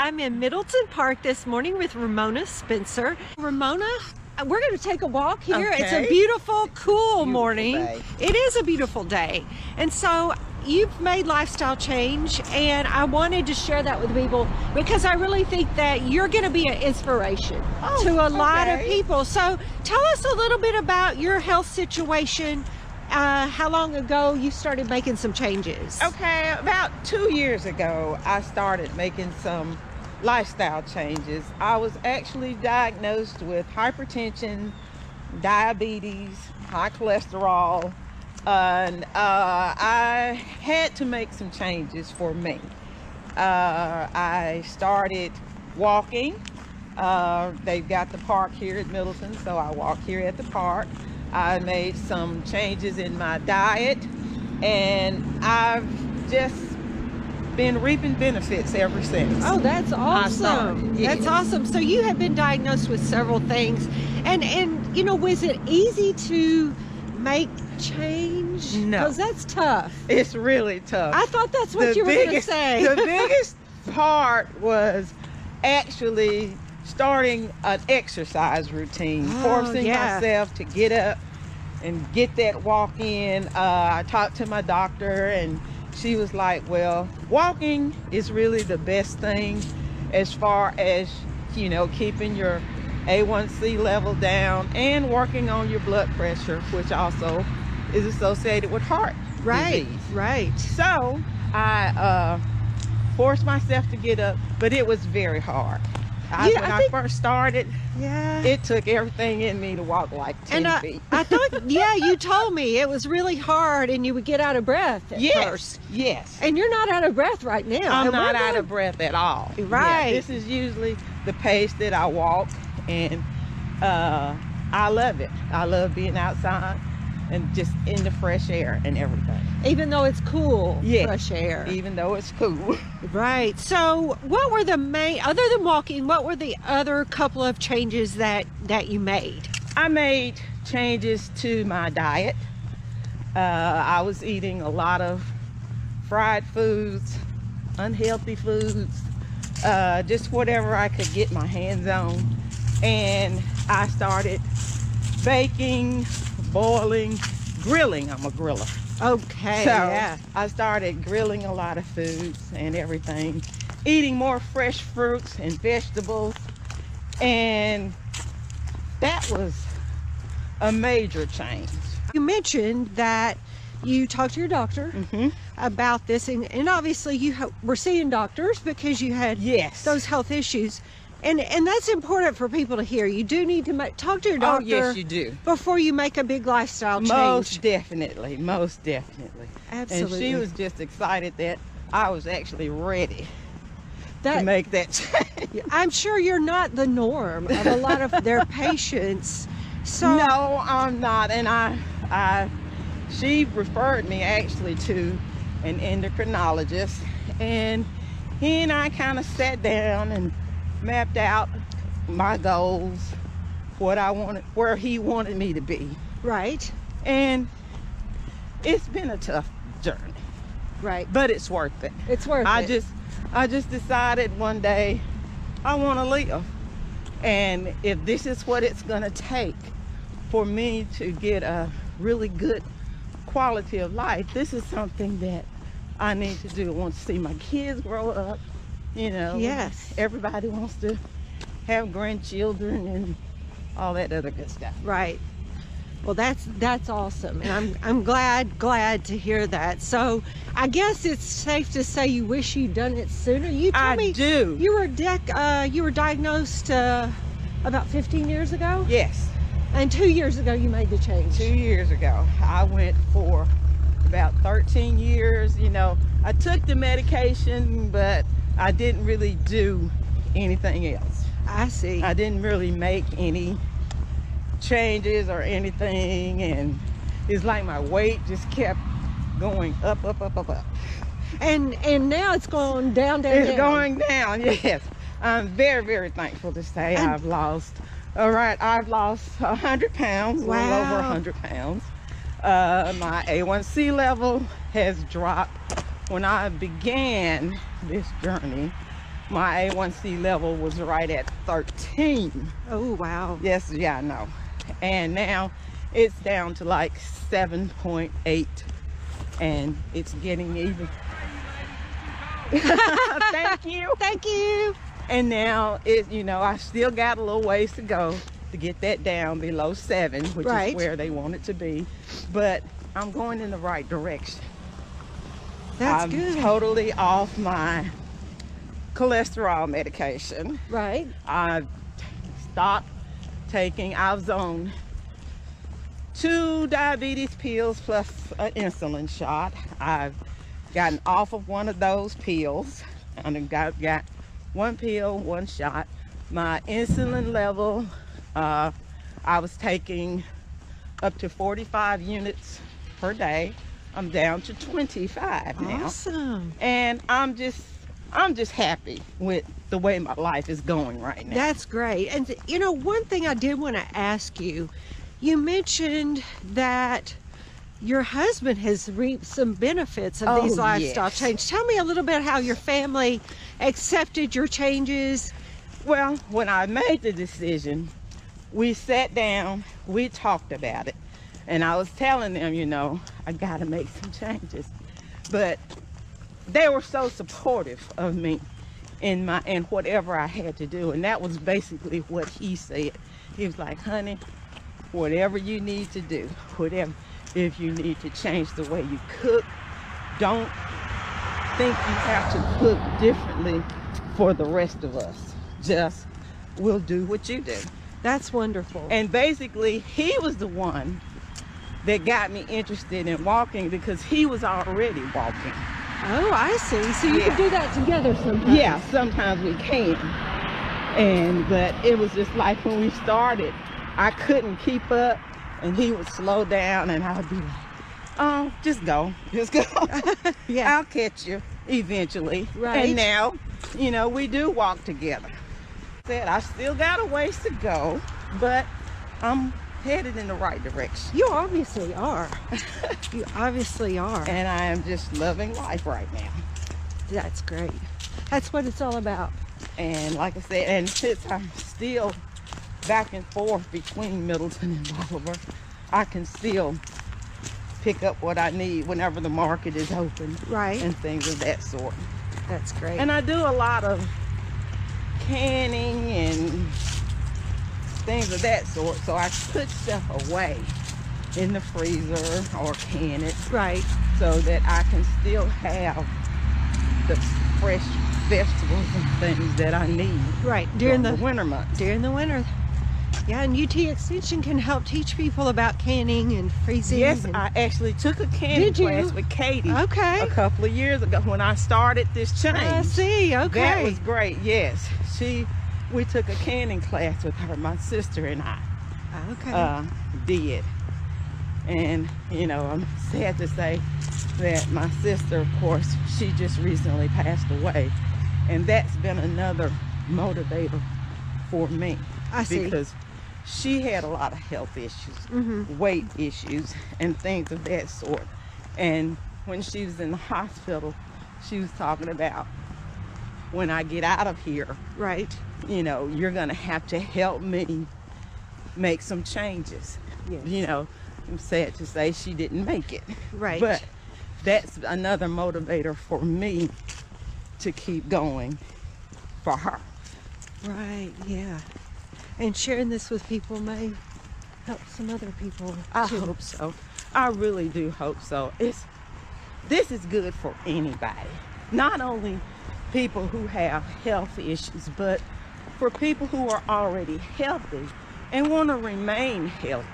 I'm in Middleton Park this morning with Ramona Spencer. Ramona, we're going to take a walk here. Okay. It's a beautiful, cool morning. day. It is a beautiful day. And so you've made lifestyle change, and I wanted to share that with people because I really think that you're going to be an inspiration to a lot of people. So tell us a little bit about your health situation. How long ago you started making some changes? Okay, about 2 years ago, I started making some lifestyle changes. I was actually diagnosed with hypertension, diabetes, high cholesterol, and I had to make some changes for me. I started walking. They've got the park here at Middleton, so I walk here at the park. I made some changes in my diet, and I've just been reaping benefits ever since. Oh, that's awesome. That's awesome. So you have been diagnosed with several things, and you know, was it easy to make change? No. Because that's tough. It's really tough. I thought that's what you were going to say. The biggest part was actually starting an exercise routine, forcing myself to get up and get that walk in. I talked to my doctor, and she was like, well, walking is really the best thing as far as, you know, keeping your A1C level down and working on your blood pressure, which also is associated with heart disease. Right. So I forced myself to get up, but it was very hard. When I first started, it took everything in me to walk like 10 feet. I thought, you told me it was really hard, and you would get out of breath at first. Yes. And you're not out of breath right now. I'm not out of breath at all. Right. Yeah, this is usually the pace that I walk, and I love it. I love being outside and just in the fresh air and everything. Even though it's cool, fresh air. Even though it's cool. Right. So what were the main, other than walking, what were the other couple of changes that you made? I made changes to my diet. I was eating a lot of fried foods, unhealthy foods, just whatever I could get my hands on. And I started baking, boiling, grilling. I'm a griller. Okay. So I started grilling a lot of foods and everything, eating more fresh fruits and vegetables, and that was a major change. You mentioned that you talked to your doctor about this, and obviously you were seeing doctors because you had those health issues. And that's important for people to hear. You do need to talk to your doctor. Oh, yes, you do. Before you make a big lifestyle change. Most definitely. Most definitely. Absolutely. And she was just excited that I was actually ready to make that change. I'm sure you're not the norm of a lot of their patients. So no, I'm not. And she referred me actually to an endocrinologist, and he and I kind of sat down and mapped out my goals, what I wanted, where he wanted me to be. Right. And it's been a tough journey. Right. But it's worth it. It's worth it. I just decided one day I want to live. And if this is what it's going to take for me to get a really good quality of life, this is something that I need to do. I want to see my kids grow up. You know, everybody wants to have grandchildren and all that other good stuff. Right. Well, that's awesome, and I'm glad to hear that. So I guess it's safe to say you wish you'd done it sooner. You told me do. You were diagnosed about 15 years ago. Yes. And 2 years ago you made the change. 2 years ago, I went for about 13 years. You know, I took the medication, but I didn't really do anything else. I see. I didn't really make any changes or anything, and it's like my weight just kept going up. And now it's going down. It's going down, yes. I'm very, very thankful to say I've lost 100 pounds, a little over 100 pounds. My A1C level has dropped. When I began this journey, my A1C level was right at 13. Oh, wow. Yes, yeah, I know. And now it's down to like 7.8, and it's getting even. Thank you. Thank you. And now I still got a little ways to go to get that down below 7, which Right. is where they want it to be. But I'm going in the right direction. That's I'm good. totally off my cholesterol medication. Right. I stopped taking. I was on 2 diabetes pills plus an insulin shot. I've gotten off of one of those pills, and I've got 1 pill, 1 shot. My insulin level, I was taking up to 45 units per day. I'm down to 25 now. Awesome. And I'm just happy with the way my life is going right now. That's great. And one thing I did want to ask you, you mentioned that your husband has reaped some benefits of these lifestyle yes. changes. Tell me a little bit how your family accepted your changes. Well, when I made the decision, we sat down, we talked about it, and I was telling them, I gotta make some changes. But they were so supportive of me in whatever I had to do, and that was basically what he said. He was like, honey, whatever you need to do, whatever. If you need to change the way you cook, don't think you have to cook differently for the rest of us. Just, we'll do what you do. That's wonderful. And basically, he was the one that got me interested in walking, because he was already walking. Oh, I see. So you Yeah. can do that together sometimes. Yeah, sometimes we can. But it was just like when we started, I couldn't keep up, and he would slow down, and I would be like, oh, just go. Yeah. I'll catch you eventually. Right. And now, we do walk together. I still got a ways to go, but I'm headed in the right direction. You obviously are. You obviously are. And I am just loving life right now. That's great. That's what it's all about. And like I said, and since I'm still back and forth between Middleton and Bolivar, I can still pick up what I need whenever the market is open. Right. And things of that sort. That's great. And I do a lot of canning and things of that sort, so I put stuff away in the freezer or can it, right. so that I can still have the fresh vegetables and things that I need Right. during the winter months. During the winter. Yeah, and UT Extension can help teach people about canning and freezing. Yes, and... I actually took a canning Did you? class with Katie Okay. a couple of years ago when I started this change. I see. Okay. That was great. Yes, we took a canning class with her. My sister and I Okay. did, and I'm sad to say that my sister, of course, she just recently passed away, and that's been another motivator for me. I see. Because she had a lot of health issues, weight issues, and things of that sort. And when she was in the hospital, she was talking about, when I get out of here, Right. you're gonna have to help me make some changes. Yes. I'm sad to say she didn't make it. Right. But that's another motivator for me to keep going for her. Right. Yeah. And sharing this with people may help some other people I too. hope so. I really do hope so. This is good for anybody. Not only people who have health issues, but for people who are already healthy and want to remain healthy.